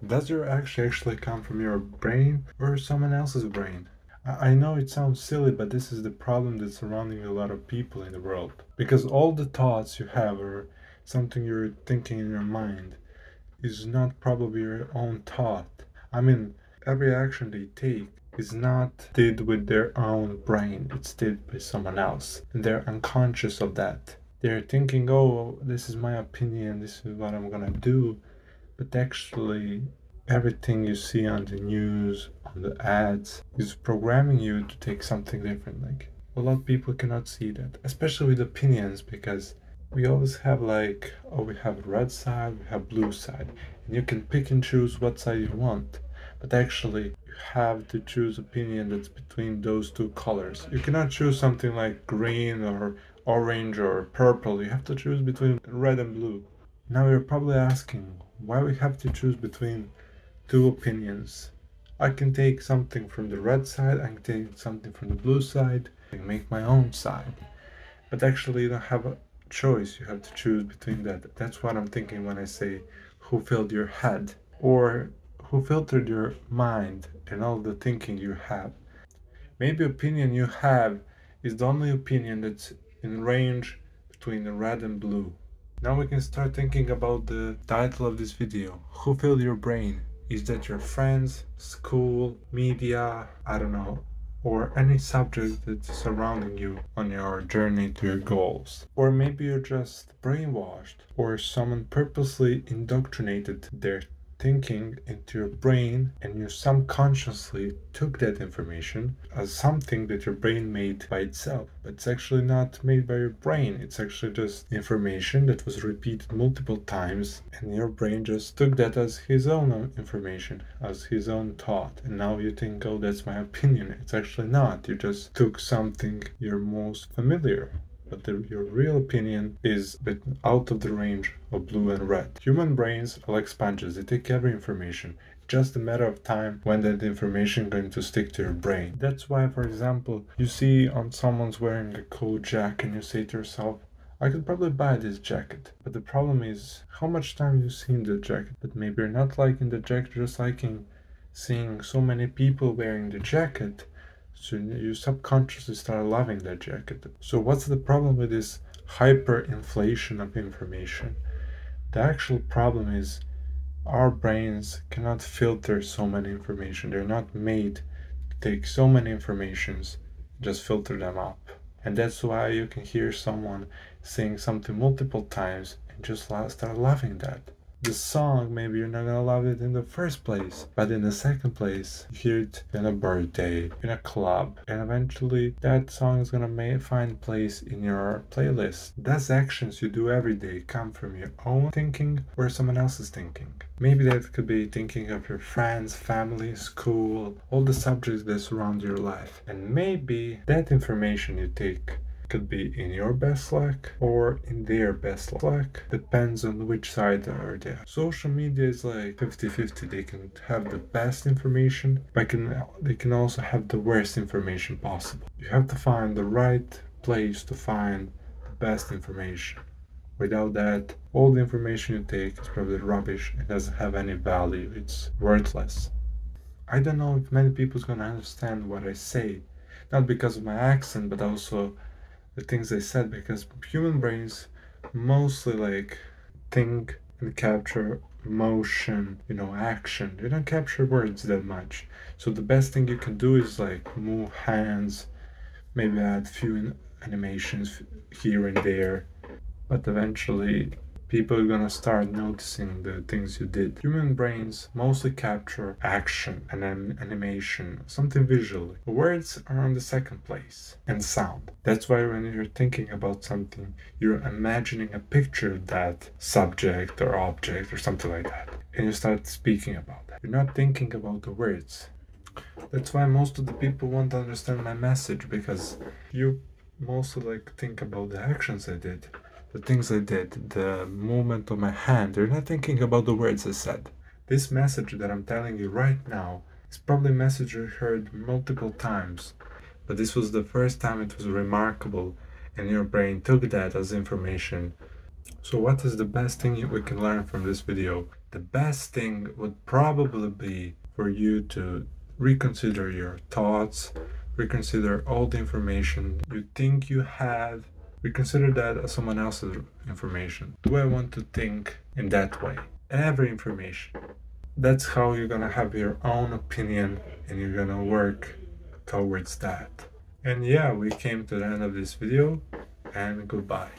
Does your action actually come from your brain or someone else's brain? I know it sounds silly, but this is the problem that's surrounding a lot of people in the world. Because all the thoughts you have or something you're thinking in your mind is not probably your own thought. I mean, every action they take is not did with their own brain, it's did by someone else. And they're unconscious of that. They're thinking, oh, this is my opinion, this is what I'm gonna do. But actually, everything you see on the news, on the ads, is programming you to take something different. Like, a lot of people cannot see that, especially with opinions, because we always have like, oh, we have red side, we have blue side, and you can pick and choose what side you want. But actually, you have to choose opinion that's between those two colors. You cannot choose something like green or orange or purple. You have to choose between red and blue. Now you're probably asking why we have to choose between two opinions. I can take something from the red side, I can take something from the blue side, and make my own side. But actually, you don't have a choice, you have to choose between that. That's what I'm thinking when I say who filled your head, or who filtered your mind and all the thinking you have. Maybe opinion you have is the only opinion that's in range between the red and blue. Now we can start thinking about the title of this video. Who filled your brain? Is that your friends, school, media, I don't know, or any subject that's surrounding you on your journey to your goals? Or maybe you're just brainwashed, or someone purposely indoctrinated their thinking into your brain and you subconsciously took that information as something that your brain made by itself. But it's actually not made by your brain, it's actually just information that was repeated multiple times and your brain just took that as his own information, as his own thought. And now you think, oh, that's my opinion. It's actually not. You just took something you're most familiar, but your real opinion is out of the range of blue and red. Human brains are like sponges, they take every information. It's just a matter of time when that information is going to stick to your brain. That's why, for example, you see on someone's wearing a cool jacket and you say to yourself, I could probably buy this jacket. But the problem is how much time you see in the jacket. But maybe you're not liking the jacket, just liking seeing so many people wearing the jacket. So you subconsciously start loving that jacket. So what's the problem with this hyperinflation of information? The actual problem is our brains cannot filter so many information. They're not made to take so many informations, just filter them up. And that's why you can hear someone saying something multiple times and just start loving that. The song, maybe you're not gonna love it in the first place, but in the second place, you hear it in a birthday, in a club, and eventually that song is gonna find place in your playlist. Those actions you do every day come from your own thinking or someone else's thinking. Maybe that could be thinking of your friends, family, school, all the subjects that surround your life. And maybe that information you take could be in your best luck or in their best luck. Depends on which side are there. Social media is like 50-50. They can have the best information, but they can also have the worst information possible. You have to find the right place to find the best information. Without that, all the information you take is probably rubbish. It doesn't have any value. It's worthless. I don't know if many people's gonna understand what I say. Not because of my accent, but also the things I said, because human brains mostly like think and capture emotion, action. They don't capture words that much. So the best thing you can do is like move hands, maybe add few animations here and there, but eventually people are gonna start noticing the things you did. Human brains mostly capture action and animation, something visually. Words are on the second place, and sound. That's why when you're thinking about something, you're imagining a picture of that subject or object or something like that, and you start speaking about that. You're not thinking about the words. That's why most of the people won't understand my message, because you mostly like think about the actions I did, the things I did, the movement of my hand. You're not thinking about the words I said. This message that I'm telling you right now is probably a message you heard multiple times, but this was the first time it was remarkable and your brain took that as information. So what is the best thing we can learn from this video? the best thing would probably be for you to reconsider your thoughts, reconsider all the information you think you have, reconsider that as someone else's information. Do I want to think in that way? Every information. That's how you're gonna have your own opinion and you're gonna work towards that. And yeah, we came to the end of this video, and goodbye.